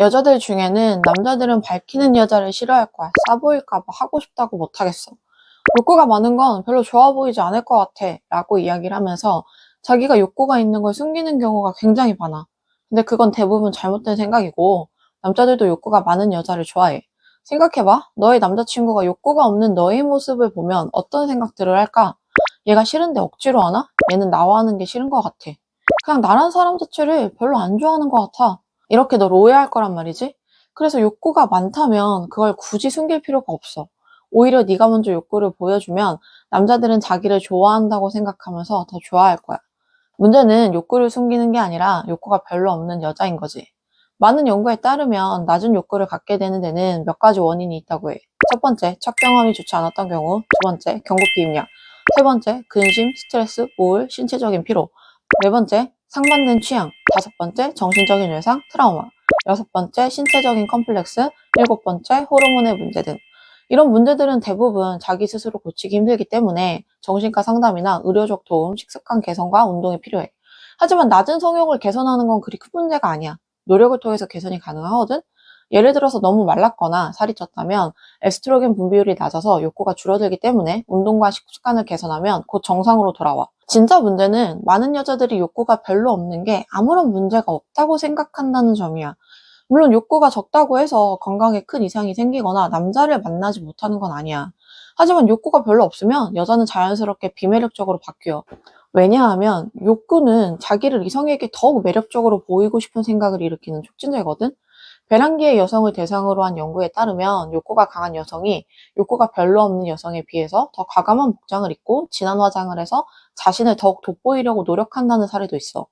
여자들 중에는 남자들은 밝히는 여자를 싫어할 거야. 싸보일까 봐 하고 싶다고 못하겠어. 욕구가 많은 건 별로 좋아 보이지 않을 것 같아. 라고 이야기를 하면서 자기가 욕구가 있는 걸 숨기는 경우가 굉장히 많아. 근데 그건 대부분 잘못된 생각이고, 남자들도 욕구가 많은 여자를 좋아해. 생각해봐. 너의 남자친구가 욕구가 없는 너의 모습을 보면 어떤 생각들을 할까? 얘가 싫은데 억지로 하나? 얘는 나와 하는 게 싫은 것 같아. 그냥 나란 사람 자체를 별로 안 좋아하는 것 같아. 이렇게 널 오해할 거란 말이지. 그래서 욕구가 많다면 그걸 굳이 숨길 필요가 없어. 오히려 네가 먼저 욕구를 보여주면 남자들은 자기를 좋아한다고 생각하면서 더 좋아할 거야. 문제는 욕구를 숨기는 게 아니라 욕구가 별로 없는 여자인 거지. 많은 연구에 따르면 낮은 욕구를 갖게 되는 데는 몇 가지 원인이 있다고 해. 첫 번째, 첫 경험이 좋지 않았던 경우. 두 번째, 경고피 입력. 세 번째, 근심, 스트레스, 우울, 신체적인 피로. 네 번째, 상반된 취향. 다섯 번째, 정신적인 외상, 트라우마. 여섯 번째, 신체적인 컴플렉스. 일곱 번째, 호르몬의 문제 등. 이런 문제들은 대부분 자기 스스로 고치기 힘들기 때문에 정신과 상담이나 의료적 도움, 식습관 개선과 운동이 필요해. 하지만 낮은 성욕을 개선하는 건 그리 큰 문제가 아니야. 노력을 통해서 개선이 가능하거든? 예를 들어서 너무 말랐거나 살이 쪘다면 에스트로겐 분비율이 낮아서 욕구가 줄어들기 때문에 운동과 식습관을 개선하면 곧 정상으로 돌아와. 진짜 문제는 많은 여자들이 욕구가 별로 없는 게 아무런 문제가 없다고 생각한다는 점이야. 물론 욕구가 적다고 해서 건강에 큰 이상이 생기거나 남자를 만나지 못하는 건 아니야. 하지만 욕구가 별로 없으면 여자는 자연스럽게 비매력적으로 바뀌어. 왜냐하면 욕구는 자기를 이성에게 더욱 매력적으로 보이고 싶은 생각을 일으키는 촉진제거든? 배란기의 여성을 대상으로 한 연구에 따르면 욕구가 강한 여성이 욕구가 별로 없는 여성에 비해서 더 과감한 복장을 입고 진한 화장을 해서 자신을 더욱 돋보이려고 노력한다는 사례도 있어.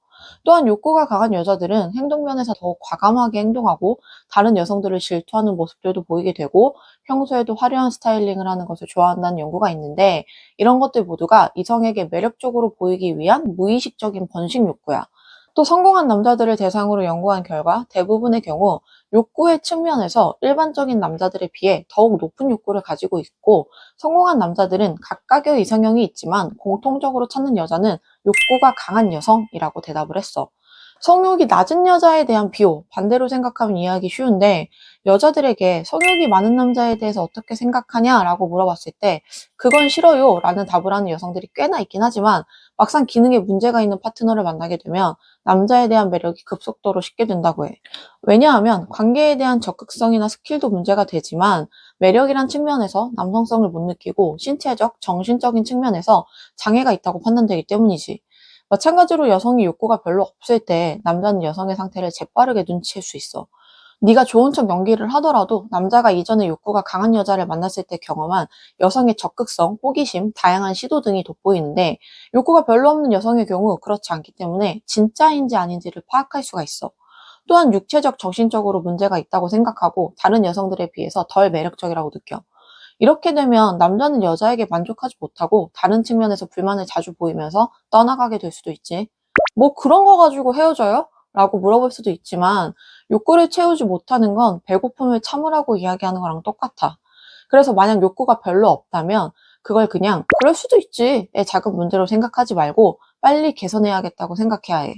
또한 욕구가 강한 여자들은 행동면에서 더욱 과감하게 행동하고 다른 여성들을 질투하는 모습들도 보이게 되고 평소에도 화려한 스타일링을 하는 것을 좋아한다는 연구가 있는데 이런 것들 모두가 이성에게 매력적으로 보이기 위한 무의식적인 번식 욕구야. 또 성공한 남자들을 대상으로 연구한 결과 대부분의 경우 욕구의 측면에서 일반적인 남자들에 비해 더욱 높은 욕구를 가지고 있고 성공한 남자들은 각각의 이상형이 있지만 공통적으로 찾는 여자는 욕구가 강한 여성이라고 대답을 했어. 성욕이 낮은 여자에 대한 비호, 반대로 생각하면 이해하기 쉬운데 여자들에게 성욕이 많은 남자에 대해서 어떻게 생각하냐라고 물어봤을 때 그건 싫어요 라는 답을 하는 여성들이 꽤나 있긴 하지만 막상 기능에 문제가 있는 파트너를 만나게 되면 남자에 대한 매력이 급속도로 식게 된다고 해. 왜냐하면 관계에 대한 적극성이나 스킬도 문제가 되지만 매력이란 측면에서 남성성을 못 느끼고 신체적, 정신적인 측면에서 장애가 있다고 판단되기 때문이지. 마찬가지로 여성이 욕구가 별로 없을 때 남자는 여성의 상태를 재빠르게 눈치챌 수 있어. 네가 좋은 척 연기를 하더라도 남자가 이전에 욕구가 강한 여자를 만났을 때 경험한 여성의 적극성, 호기심, 다양한 시도 등이 돋보이는데 욕구가 별로 없는 여성의 경우 그렇지 않기 때문에 진짜인지 아닌지를 파악할 수가 있어. 또한 육체적, 정신적으로 문제가 있다고 생각하고 다른 여성들에 비해서 덜 매력적이라고 느껴. 이렇게 되면 남자는 여자에게 만족하지 못하고 다른 측면에서 불만을 자주 보이면서 떠나가게 될 수도 있지. 뭐 그런 거 가지고 헤어져요? 라고 물어볼 수도 있지만 욕구를 채우지 못하는 건 배고픔을 참으라고 이야기하는 거랑 똑같아. 그래서 만약 욕구가 별로 없다면 그걸 그냥 그럴 수도 있지의 작은 문제로 생각하지 말고 빨리 개선해야겠다고 생각해야 해.